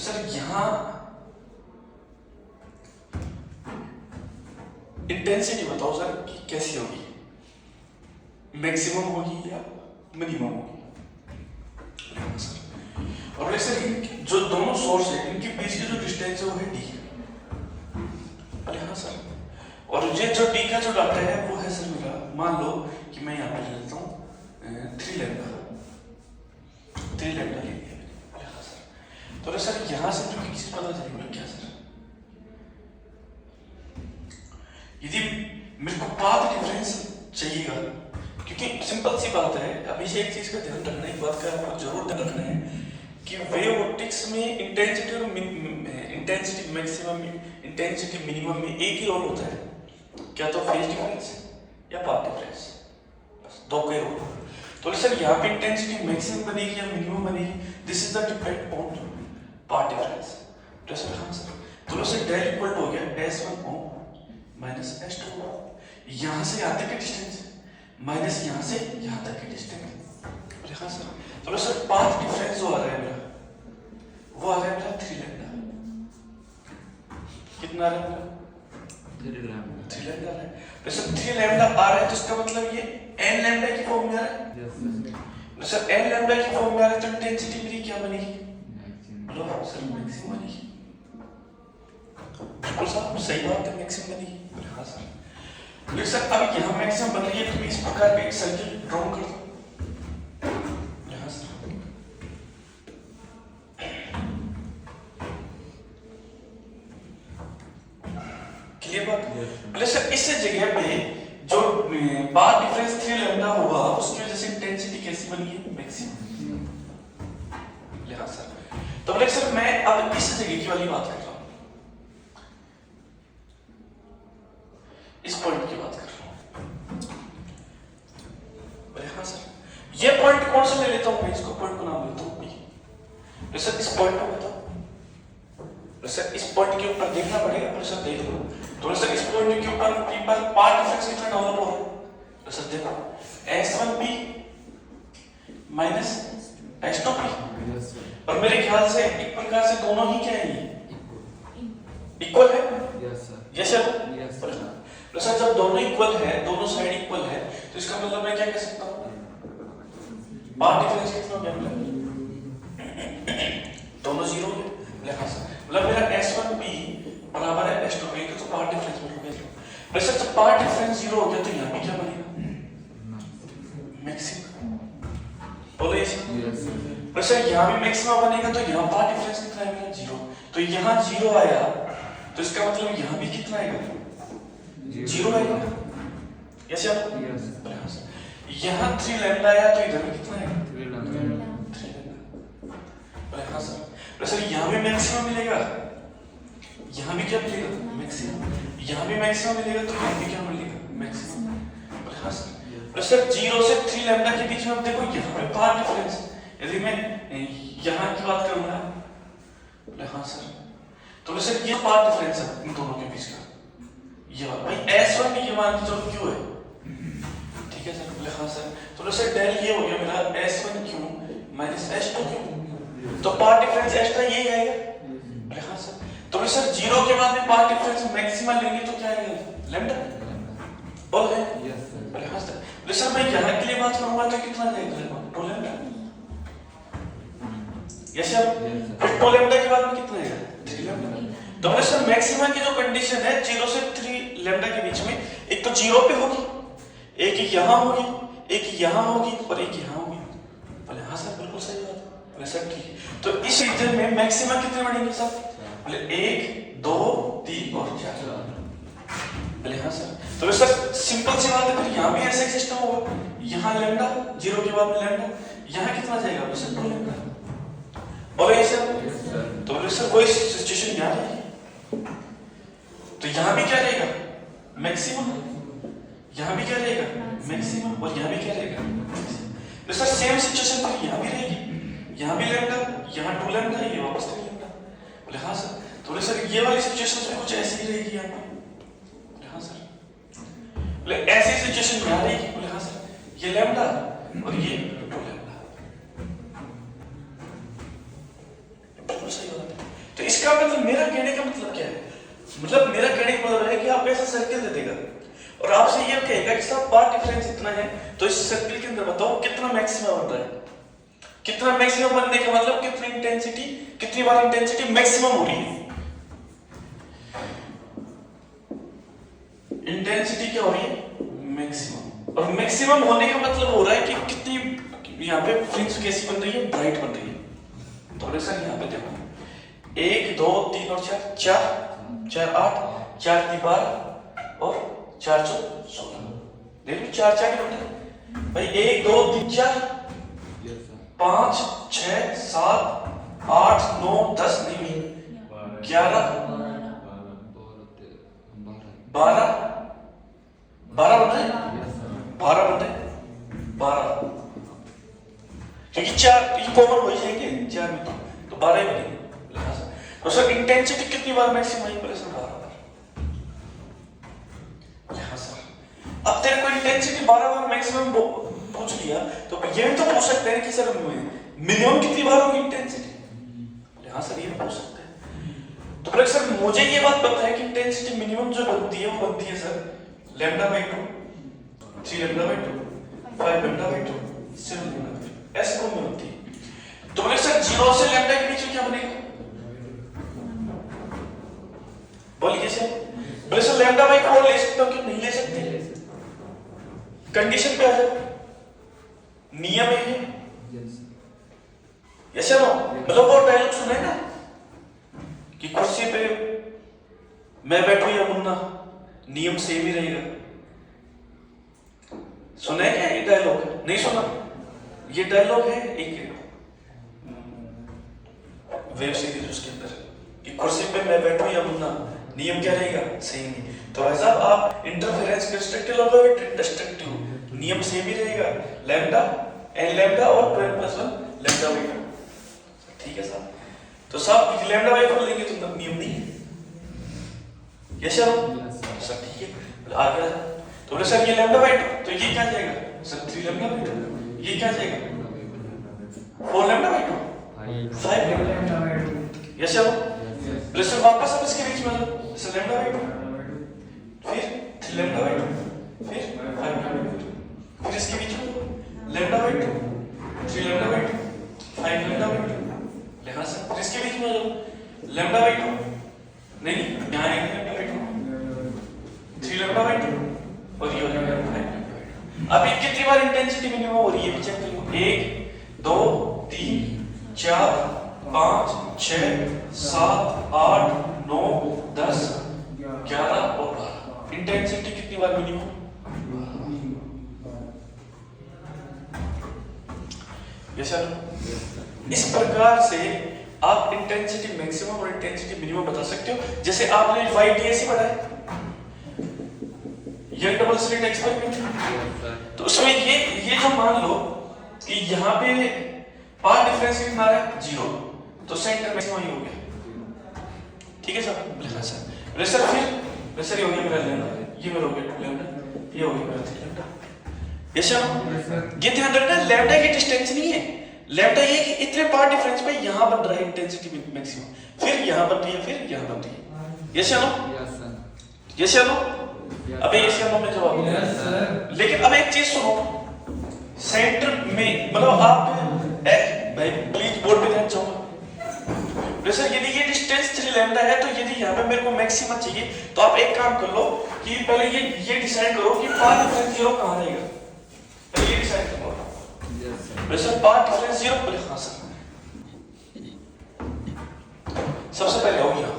Sir यहाँ intensity बताओ sir कि कैसी होगी, मैक्सिमम होगी या मिनिमम होगी सर। और सर जो दोनों सोर्स है इनके बीच की जो डिस्टेंस है वो है डी। अरे हाँ सर, और ये जो डी का जो डाटा है वो है सर मेरा, मान लो कि मैं यहाँ पे ले लेता हूँ 3 लैम्डा ले लिया। अरे हाँ सर, तो सर यहाँ से जो किसी पता चलेगा क्या सर, यदि मेरे को पाथ डिफरेंस चाहिएगा, क्योंकि सिंपल सी बात है, अभी से एक चीज का ध्यान रखना है, एक बात का आपको जरूर ध्यान रखना है कि वेव ऑप्टिक्स में इंटेंसिटी और इंटेंसिटी मैक्सिमम इंटेंसिटी मिनिमम में एक ही रोल होता है, क्या तो फेज डिफरेंस या पाथ डिफरेंस, बस दो के रोल। तो सर यहाँ पे इंटेंसिटी मैक्सिमम बनेगी या मिनिमम बनेगी, this is the depend on path difference. तो सर हाँ सर, तो सर डेल इक्वल हो गया S1 ओम माइनस S2 यहाँ से यहाँ तक की डिस्टेंस माइनस यहाँ से यहाँ तक की डिस्टेंस। अरे हाँ सर, तो सर पाथ डिफरेंस जो आ रहा है मेरा, वो आ रहा है मेरा 3 लैम्डा। कितना आ रहा है मेरा? 3 लैम्डा आ रहा है। तो सर 3 लैम्डा आ रहा है, तो इसका मतलब ये n लैम्डा की फॉर्म में आ रहा है। तो सर n लैम्डा की फॉर्म में आ रहा है, तो इंटेंसिटी मेरी क्या बनेगी? मतलब सर मैक्सिमम बनेगी। बिल्कुल साहब सही बात है, मैक्सिमम बनेगी। हाँ सर, लेकिन सर अब यहाँ मैक्सिमम बन रही है, तो मैं इस प्रकार का एक सर्किल ड्रॉ कर दूं। हाँ सर, क्लियर बात? पहले सर इस जगह पे जो पाथ डिफरेंस 3 लैम्डा होगा, उसकी वजह से इंटेंसिटी कैसी बनी है? मैक्सिमम। हाँ सर, तो बोले सर मैं अब इस जगह की वाली बात कर रहा हूँ, इस पॉइंट की बात कर रहा हूँ। हाँ सर, ये पॉइंट कौन सा ले लेता हूँ मैं, इसको पॉइंट को नाम लेता हूँ P। सर इस पॉइंट को बताओ, सर इस पॉइंट के ऊपर देखना पड़ेगा, पर सर देख लो। तो सर इस पॉइंट के ऊपर P पर पाथ डिफरेंस कितना डेवलप हो रहा है? तो सर देखो S1P माइनस S2P, और मेरे ख्याल से एक प्रकार से दोनों ही क्या है, इक्वल है। यस सर, तो सर जब दोनों इक्वल है, दोनों साइड इक्वल है, तो इसका मतलब मैं क्या कह सकता हूँ, पाथ डिफरेंस कितना हो गया? दोनों 0 है। हाँ सर, मतलब मेरा S1P बराबर है S2P, तो पाथ डिफरेंस में हो गया। सर जब पाथ डिफरेंस 0 हो गया, तो यहाँ पे क्या बनेगा? मैक्सिमम। बोलो ये सर, यहाँ भी मैक्सिमम बनेगा, तो यहाँ पाथ डिफरेंस कितना आएगा? 0। तो यहाँ 0 आया, तो इसका मतलब यहाँ भी कितना आएगा? 0 आएगा। यस यार, यहाँ 3 लैम्डा आया, तो इधर भी कितना आएगा? 3 लैम्डा। हाँ सर, सर यहाँ भी मैक्सिमम मिलेगा, यहाँ भी क्या मिलेगा? मैक्सिमम। यहाँ भी मैक्सिमम मिलेगा, तो यहाँ भी क्या मिलेगा? मैक्सिमम। हाँ सर, सर 0 से 3 लैम्डा के बीच में अब देखो यहाँ पे पाथ डिफरेंस, यदि मैं यहाँ की बात करूंगा, हाँ सर, तो सर ये पाथ डिफरेंस है इन दोनों के बीच का, ये भाई S1 ये मान के चलो Q है, ठीक है सर। हाँ सर, तो सर डेल ये हो गया मेरा S1Q माइनस S2Q, तो पाथ डिफरेंस एक्स्ट्रा यही आएगा। हाँ सर, तो सर 0 के बाद में पाथ डिफरेंस मैक्सिमम लेंगे तो क्या आएगा? लैम्डा। बोल है हाँ सर, मैं यहाँ के लिए बात करूंगा तो कितना जाएगा? 2 लैम्डा। यस सर, फिर 2 लैम्डा के बाद में कितना आएगा? 3 लैम्डा। तो सर मैक्सिमम की जो कंडीशन है 0 से 3 लैम्डा के बीच में, एक तो 0 पे होगी, एक यहाँ होगी, एक यहाँ होगी, और एक यहाँ होगी। बोले हाँ सर, बिल्कुल सही बात है। बोले सर ठीक है, तो इस रीजन में मैक्सिमम कितने बढ़ेंगे सर? बोले 1 2 3 और 4। बोले हाँ सर, तो सर सिंपल सी बात है, फिर यहाँ भी ऐसा ही सिस्टम होगा, यहाँ लैम्डा 0 के बाद में लैम्डा, यहाँ कितना जाएगा? Sir 2 lambda. बोले सर, तो बोले सर कोई सिचुएशन यहाँ है, तो यहाँ भी क्या रहेगा? मैक्सिमम। यहाँ भी क्या रहेगा? मैक्सिमम। और यहाँ भी क्या रहेगा? तो सर सेम सिचुएशन फिर यहाँ भी रहेगी, यहाँ भी लैम्डा, यहाँ 2 लैम्डा, ये वापस 3 लैम्डा। बोले हाँ सर, तो बोले सर ये वाली सिचुएशन में कुछ ऐसी ही रहेगी यहाँ पे। बोले हाँ सर, बोले ऐसी सिचुएशन यहाँ रहेगी। बोले हाँ सर, ये लैम्डा और ये 2 लैम्डा। बिल्कुल सही बात है। इसका मतलब, मेरा कहने का मतलब क्या है, मतलब मेरा कहने का मतलब है कि आप ऐसा सर्किल दे देगा और आपसे ये कहेगा कि साहब पाथ डिफरेंस इतना है, तो इस सर्किल के अंदर बताओ कितना मैक्सिमम बन रहा है। कितना मैक्सिमम बनने का मतलब कितनी इंटेंसिटी, कितनी बार इंटेंसिटी मैक्सिमम हो रही है। इंटेंसिटी क्या हो रही है, मैक्सिमम। और मैक्सिमम होने का मतलब हो रहा है कि कितनी यहाँ पे फ्रिंज कैसी बन रही है, ब्राइट बन रही है। थोड़े सा यहाँ पे देखो, 1 2 3 और 4, 4 8, 4 3 12 और 4 4 16। देखो 4 4 किलोमीटर भाई, 1 2 3 4 5 6 7 8 9 10 नहीं 11 12 12 बन रहे, 12 बन रहे, 12, क्योंकि 4 ये कॉमन हो जाएंगे 4 में, तो 12 ही बनेंगे। तो सर इंटेंसिटी कितनी बार मैक्सिमम आई, बोले सर 12 बार। यहाँ सर अब तेरे को इंटेंसिटी 12 बार मैक्सिमम पूछ लिया, तो ये भी तो पूछ सकते हैं कि सर मिनिमम कितनी बार होगी इंटेंसिटी। हाँ सर ये भी पूछ सकते हैं। तो बोले सर मुझे ये बात पता है कि इंटेंसिटी मिनिमम जो बनती है वो बनती है सर λ/2, 3 λ/2, 5 λ/2, 7 λ/2, ऐसे कौन बनती है। तो बोले सर 0 से λ के बीच में क्या बनेगा, बोलिए सर। बोले सर λ/4 ले सकते हो कि नहीं ले सकते, कंडीशन पे आ जाए, नियम है यस नो। मतलब वो डायलॉग सुने ना कि कुर्सी पे मैं बैठू या मुन्ना, नियम सेम ही रहेगा। सुने क्या ये डायलॉग, नहीं सुना, ये डायलॉग है एक वेब सीरीज, उसके अंदर कि कुर्सी पे मैं बैठू या मुन्ना, नियम क्या रहेगा, सेम ही। तो भाई साहब आप इंटरफेरेंस कंस्ट्रक्टिव लगाओगे डिस्ट्रक्टिव, नियम सेम ही रहेगा, लैम्डा एन लैम्डा और 12+1 λ/2। ठीक है साहब, तो साहब λ/4 लेंगे तो तब नियम नहीं है, यस सर ठीक है। आ गया तो बोले सर ये λ/2, तो ये क्या जाएगा सर 3 λ/2, ये क्या जाएगा 4 λ/2, 5 λ/2, यस सर। बोले सर वापस अब इसके बीच में सर λ/2, फिर 3 λ/2, फिर 5 λ/2, फिर इसके बीच में λ/2, 3 λ/2, 5 λ/2, लिखा सर। फिर इसके बीच में λ/2 नहीं, यहाँ आएंगे λ/2, 3 λ/2 और ये हो जाएगा 5 λ/2। अब ये कितनी बार इंटेंसिटी मिनिमम हो रही है चेक करो, 1 2 3 4 5 6 7 8 9 10 11 और 12, इंटेंसिटी कितनी बार मिनिमम। Yes sir. इस प्रकार से आप इंटेंसिटी मैक्सिमम और इंटेंसिटी मिनिमम बता सकते हो। जैसे आपने YDAC पढ़ा है, यंग डबल स्लिट एक्सपेरिमेंट, तो उसमें ये जो मान लो कि यहाँ पे पाथ डिफरेंस कितना है 0, तो सेंटर मैक्सिमम ही हो गया। ठीक है सर। बोले सर फिर सर ये हो गया मेरा लैम्डा, ये मेरा हो गया लैम्डा, ये हो गया मेरा 3 लैम्डा। Yes sir. ये ध्यान रखना लैम्डा की डिस्टेंस नहीं है, लैम्डा ये कि इतने पार्ट डिफरेंस पे यहां बन रहा है इंटेंसिटी मैक्सिमम, फिर यहां बन रही है, फिर यहां बन रही है। Yes sir. Yes sir. अबे यस सर में जवाब है। लेकिन अब एक चीज सुनो, सेंटर में मतलब आप भाई प्लीज बोर्ड पे ध्यान चाहूंगा। सर यदि ये डिस्टेंस 3 लैम्डा है, तो यदि यहाँ पे मेरे को मैक्सिमम चाहिए, तो आप एक काम कर लो कि पहले ये डिसाइड करो कि पाथ डिफरेंस 0 कहां रहेगा, पहले ये डिसाइड करो। सर पाथ डिफरेंस 0, बोले हाँ सर। सबसे पहले हो गया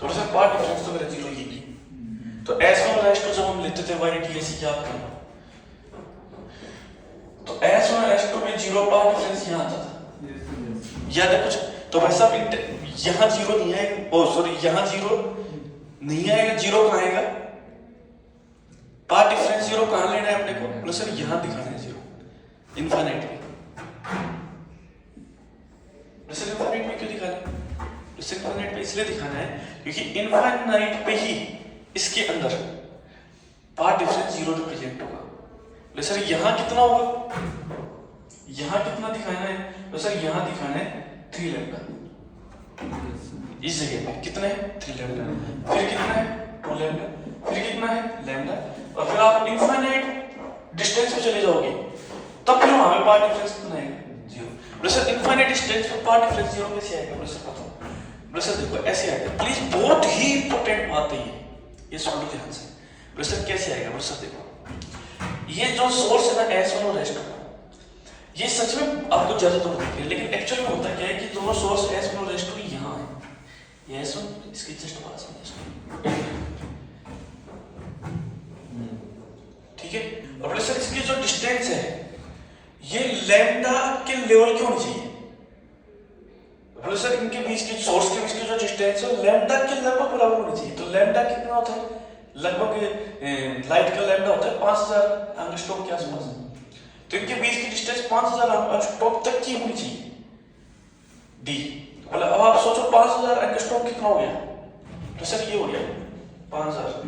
थोड़ा सा पाथ डिफरेंस तो मेरा 0 ही है, तो S1 और S2 जब हम लेते थे YDAC याद करो, तो S1 और S2 में 0 पाथ डिफरेंस यहाँ आता था, याद है कुछ। तो भाई साहब यहाँ 0 नहीं आएगा, ओ सॉरी यहाँ 0 नहीं आएगा, 0 कहाँ आएगा, पाथ डिफरेंस 0 कहाँ लेना है अपने को, बोले सर यहाँ दिखाना है 0 इनफाइनाइट में। सर इनफाइनाइट में क्यों दिखाना है, इनफाइनाइट में इसलिए दिखाना है क्योंकि इनफाइनाइट पे ही इसके अंदर पाथ डिफरेंस 0 रिप्रेजेंट होगा। बोले सर यहाँ कितना होगा, यहाँ कितना दिखाना है, तो सर यहाँ दिखाना है 3 लैम्डा, इस जगह पे कितने हैं 3 लैम्डा, फिर कितना है 2 लैम्डा, फिर कितना है लैम्डा, और फिर आप इनफाइनाइट डिस्टेंस पे चले जाओगे तब फिर वहां पे पार्ट डिफरेंस कितना आएगा 0। बोले सर इनफाइनाइट डिस्टेंस पे पार्ट डिफरेंस 0 कैसे आएगा? बोले सर बताओ। बोले सर देखो ऐसे आएगा, प्लीज बहुत ही इंपॉर्टेंट बात है ये सुन लो ध्यान से। बोले सर कैसे आएगा? बोले सर देखो ये जो सोर्स है ना S1 और S2, ये सच में आपको ज्यादा दूर दिख रहा है, लेकिन एक्चुअल में होता क्या है कि दोनों सोर्स S1 और S2 यहाँ है, ये S1 इसके जस्ट पास में S2, ठीक है। और बोले सर इसकी जो डिस्टेंस है ये लैम्डा के लेवल की होनी चाहिए। बोले सर इनके बीच की सोर्स के बीच की जो डिस्टेंस है लैम्डा के लगभग बराबर होनी चाहिए। तो लैम्डा कितना होता है? लगभग लाइट का लैम्डा होता है 5000 एंगस्ट्रॉम के आसपास, तो इनके बीच की डिस्टेंस 5000 एंगस्ट्रॉम तक की होनी चाहिए डी। बोले अब आप सोचो 5000 एंगस्ट्रॉम कितना हो गया? तो सर ये हो गया 5000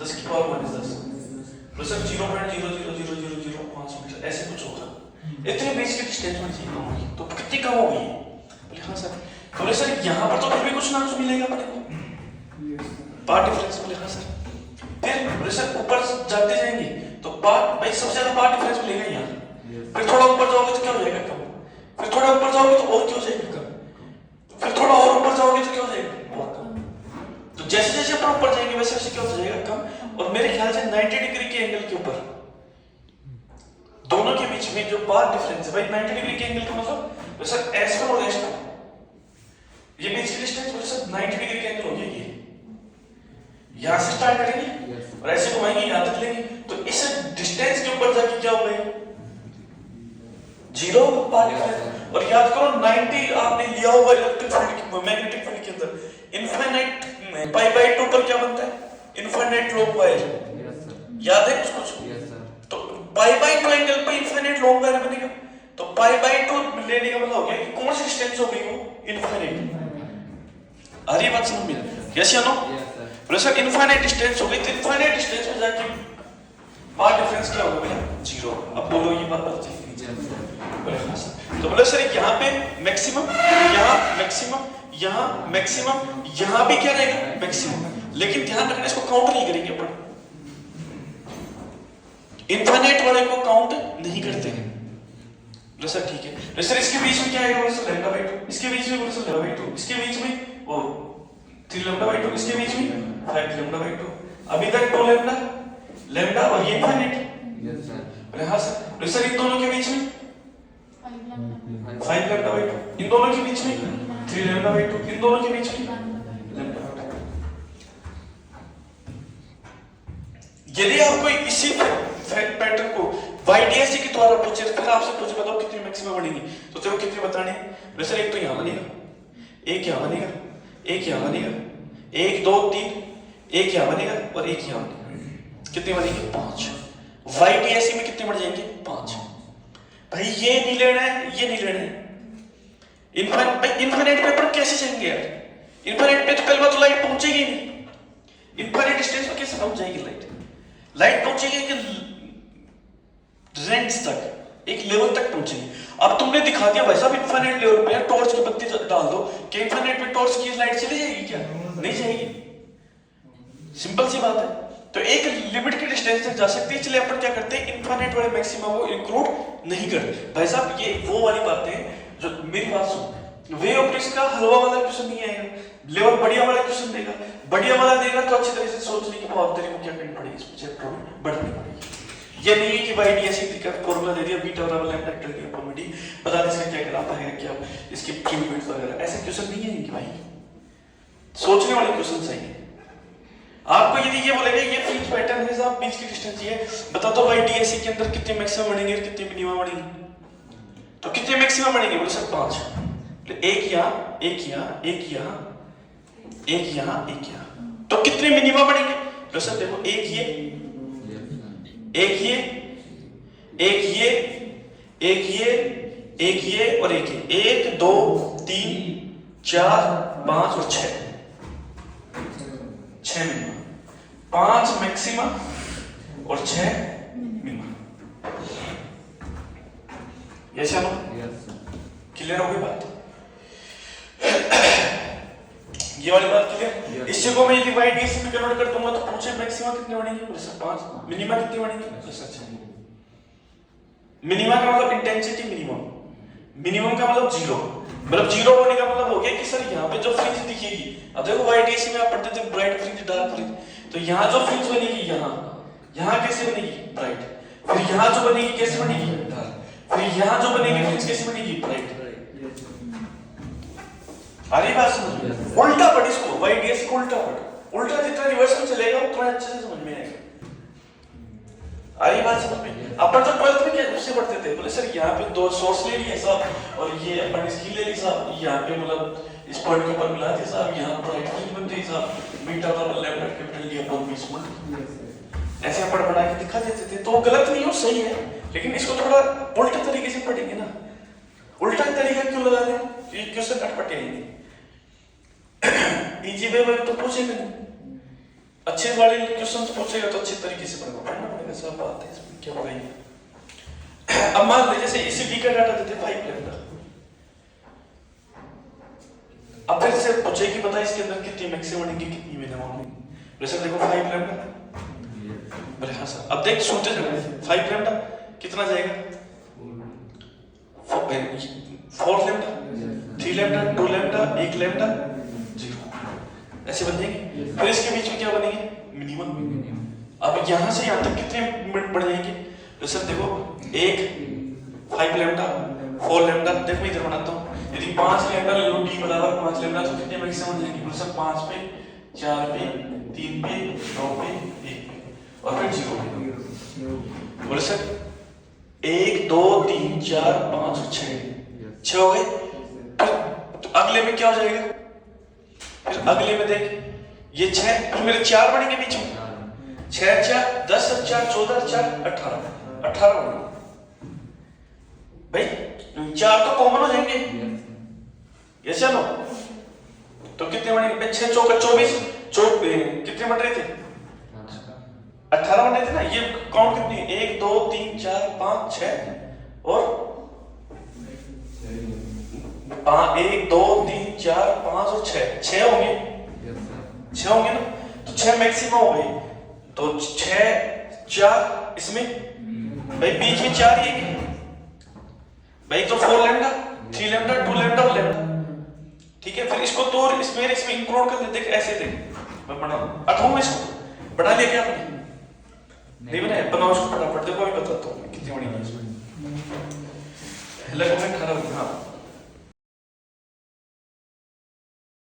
10 की पावर -10, तो सर 0.00005 मीटर ऐसे कुछ होगा। इतने बीच की डिस्टेंस होनी चाहिए दोनों की, तो कितनी कम होगी? बोले हाँ सर। बोले सर यहाँ पर तो फिर भी कुछ ना कुछ मिलेगा अपने को पार्ट डिफरेंस। बोले हाँ सर। फिर बोले सर ऊपर जाते जाएंगे तो पार्ट भाई सबसे ज्यादा पार्ट डिफरेंस मिलेगा यहाँ, फिर थोड़ा ऊपर जाओगे तो क्या हो जाएगा कम, फिर थोड़ा ऊपर जाओगे तो और क्या हो जाएगा कम, फिर थोड़ा और ऊपर जाओगे तो क्या हो जाएगा और कम। तो जैसे जैसे अपन ऊपर जाएंगे वैसे वैसे क्या हो जाएगा कम। और मेरे ख्याल से 90 डिग्री के एंगल के ऊपर दोनों के बीच में जो पार्ट डिफरेंस है भाई 90 डिग्री के एंगल का मतलब सर S1 और S2 ये बीच की डिस्टेंस सर 90 डिग्री के एंगल हो गया। ये यहां से स्टार्ट करेंगे और ऐसे घुमाएंगे यहां तक लेंगे, तो इस डिस्टेंस के ऊपर जाके क्या होगा 0 पार्ट डिफरेंस। और याद करो 90 आपने लिया होगा इलेक्ट्रिक फील्ड की मैग्नेटिक फील्ड के अंदर, इनफाइनाइट π/2 पर क्या बनता है इनफाइनाइट लॉन्ग वायर, याद है कुछ? तो π/2 एंगल पे इनफाइनाइट लॉन्ग वायर बनेगा, तो π/2 लेने का मतलब हो गया कि कौन सी डिस्टेंस हो गई वो इनफाइनाइट। आ रही बात समझ में? यस या नो? बोले सर इनफाइनाइट डिस्टेंस हो गई, तो इनफाइनाइट डिस्टेंस में जाके पार्ट डिफरेंस क्या होगा भैया 0। अब बोलो ये बात बता चाहिए। बोले हाँ सर। तो बोले सर यहाँ पे मैक्सिमम, यहाँ मैक्सिमम, यहाँ मैक्सिमम, यहाँ भी क्या रहेगा मैक्सिमम, लेकिन ध्यान रखना इसको काउंट नहीं करेंगे अपन, इनफाइनाइट वाले को काउंट नहीं करते हैं। बोले सर ठीक है। बोले सर इसके बीच में क्या आएगा? बोले सर λ/2, इसके बीच में बोले सर λ/2, इसके बीच में वो 3 λ/2, इसके बीच में 5 λ/2, अभी तक 2 लैम्डा और ये इनफाइनाइट। बोले हाँ सर। बोले सर इन दोनों के बीच में 5 λ/2, इन दोनों के बीच में 3 λ/2, इन दोनों के बीच में λ/2। यदि आपको इसी पैटर्न को YDSC के द्वारा पूछे, फिर आपसे पूछे बताओ कितनी मैक्सिमम बनेगी, तो तेरे को कितने बताने हैं? बोले सर एक तो यहाँ बनेगा, एक यहाँ बनेगा, एक यहाँ बनेगा, 1 2 3, एक यहाँ बनेगा और एक यहाँ बनेगा, कितने बनेंगे 5। YDSC में कितने बढ़ जाएंगे 5। भाई ये नहीं लेना है, ये नहीं लेना है। इनफाइनाइट पे पर कैसे जाएंगे यार? इनफाइनाइट पे तो पहले बात तो लाइट पहुंचेगी नहीं, इनफाइनाइट डिस्टेंस पे कैसे पहुंच जाएगी लाइट? लाइट पहुंचेगी कि रेंज तक, एक लेवल तक पहुंचेगी। अब तुमने दिखा दिया भाई साहब इनफाइनाइट लेवल पे टॉर्च की बत्ती डाल दो, क्या इनफाइनाइट पे टॉर्च की लाइट चली जाएगी क्या? नहीं जाएगी, सिंपल सी बात है। तो एक लिमिट की डिस्टेंस तक जा सकती है, इसलिए अपन क्या करते हैं इनफाइनाइट वाले मैक्सिमम को इंक्लूड नहीं करते। भाई साहब ये वो वाली बातें जो मेरी बात सुन, वे ऑप्टिक्स का हलवा वाला क्वेश्चन नहीं आएगा, लेवल बढ़िया वाला क्वेश्चन देगा, बढ़िया वाला देगा तो अच्छी तरह से सोचने की बहुत तेरे को क्या करनी पड़ेगी इस चैप्टर में बढ़नी पड़ेगी। ये नहीं है कि YDSC का फॉर्मूला दे दिया बीटा बराबर लैम्डा टी कॉमेडी बता दे इसका क्या कहलाता है, क्या इसके क्यूबिट्स वगैरह, ऐसे क्वेश्चन नहीं है कि भाई सोचने वाले क्वेश्चन चाहिए। आपको यदि ये बोलेगा ये फ्रिंज पैटर्न है साहब बीच की डिस्टेंस ये बता दो YDSC के अंदर कितने मैक्सिमम बनेंगे और कितने मिनिमम बनेंगे, तो कितने मैक्सिमम बनेंगे? बोले सर 5। एक यहाँ, एक यहाँ, एक यहाँ, एक यहाँ, एक यहाँ, तो कितने मिनिमम बनेंगे? बोले सर देखो एक ये, एक ये, एक ये, एक ये, एक ये और एक ये, 1 2 3 4 5 और 6 मिनिमम, 5 मैक्सिमम और 6 मिनिमम। यस या नो? क्लियर हो गई बात? ये वाली बात क्लियर। इससे को मैं यदि YDS में कन्वर्ट कर दूंगा तो पूछे मैक्सिमा कितने बनेंगे? बोले सर 5। मिनिमा कितने बनेंगे? बोले सर 6। मिनिमा का मतलब इंटेंसिटी मिनिमम, मिनिमम का मतलब 0, मतलब 0 होने का मतलब हो गया कि सर यहाँ पे जो फ्रिंज दिखेगी, अब देखो YDS में आप पढ़ते थे ब्राइट फ्रिंज डार्क फ्रिंज, तो यहाँ जो फ्रिंज बनेगी यहाँ कैसे बनेगी? ब्राइट। फिर यहाँ जो बनेगी कैसे बनेगी? डार्क। फिर यहाँ जो बनेगी फ्रिंज कैसे बनेगी? ब्राइट। अरे बात समझ, उल्टा पढ़ इसको, YDS को उल्टा पढ़, उल्टा जितना रिवर्स में चलेगा उतना अच्छे से समझ में आएगा। अरे बात समझ में। अपन तो 12th में क्या उससे पढ़ते थे, बोले सर यहाँ पे 2 सोर्स ले लिए साहब और ये अपन इसकी ले ली साहब, यहाँ पे मतलब इस पॉइंट के ऊपर मिला दिया साहब, यहाँ ब्राइट फ्रिंज बन गई साहब, beta double lambda capital D upon 20 ऐसे अपन बना के दिखा देते थे। तो वो गलत नहीं हो, सही है, लेकिन इसको थोड़ा उल्टे तरीके से पढ़ेंगे ना। उल्टा तरीका क्यों लगा रहे हैं? क्योंकि क्वेश्चन अटपटे आएंगे। इजी वे में तो पूछेगा नहीं, अच्छे वाले क्वेश्चन पूछेगा तो अच्छे तरीके से पढ़ना पड़ेगा। सब बात है इसमें, क्या बताइए। अब मान लीजिए जैसे इसी डी का डाटा देते 5 लैम्डा, अब फिर से पूछे कि बता इसके अंदर कितनी मैक्सिमम बनेंगी कितनी मिनिमम बनेंगी। वैसे देखो 5 लैम्डा, बोले हाँ सर। अब देख सुनते चले, 5 लैम्डा कितना जाएगा? 4 लैम्डा, 3 लैम्डा, 2 लैम्डा, 1 लैम्डा, 0 ऐसे बन जाएंगे। फिर इसके बीच में क्या बनेंगे? मिनिमम। अब यहाँ से यहाँ तक कितने मिनट बढ़ जाएंगे? तो सर देखो 1 5 लैम्डा 4 लैम्डा, देखो इधर बनाता हूँ, यदि 5 लैम्डा ले लो डी बराबर 5 लैम्डा तो कितने मैक्सिमम जाएंगे? बोले सर 5 पे, 4 पे, 3 पे, 9 पे, 1 पे और फिर 0 पे। बोले सर 1 2 3 4 5 और 6 हो गए। तो अगले में क्या हो जाएगा? फिर अगले में देख ये 6, फिर मेरे 4 बनेंगे बीच में, 6 4 10 4 14 4 18 बनेंगे भाई। 4 तो कॉमन हो जाएंगे, ये चलो तो कितने बनेंगे? 6 चौका 24, कितने बन रहे थे? 18 बने थे ना। ये काउंट कितनी? 1 2 3 4 5 6 और 1 2 3 4 5 और 6 होंगे, 6 होंगे ना। तो 6 मैक्सिमम हो गए, तो 6 4 इसमें भाई बीच में 4 ही है भाई, तो 4 लैम्डा 3 लैम्डा 2 लैम्डा 1 लैम्डा, ठीक है। फिर इसको तो इसमें इंक्लूड कर देते, ऐसे देख मैं बना 8 इसको बढ़ा लिया क्या आपने? नहीं बनाया, बनाओ इसको फटाफट। देखो अभी बताता हूँ कितनी बड़ी है इसमें, लगभग 18। हाँ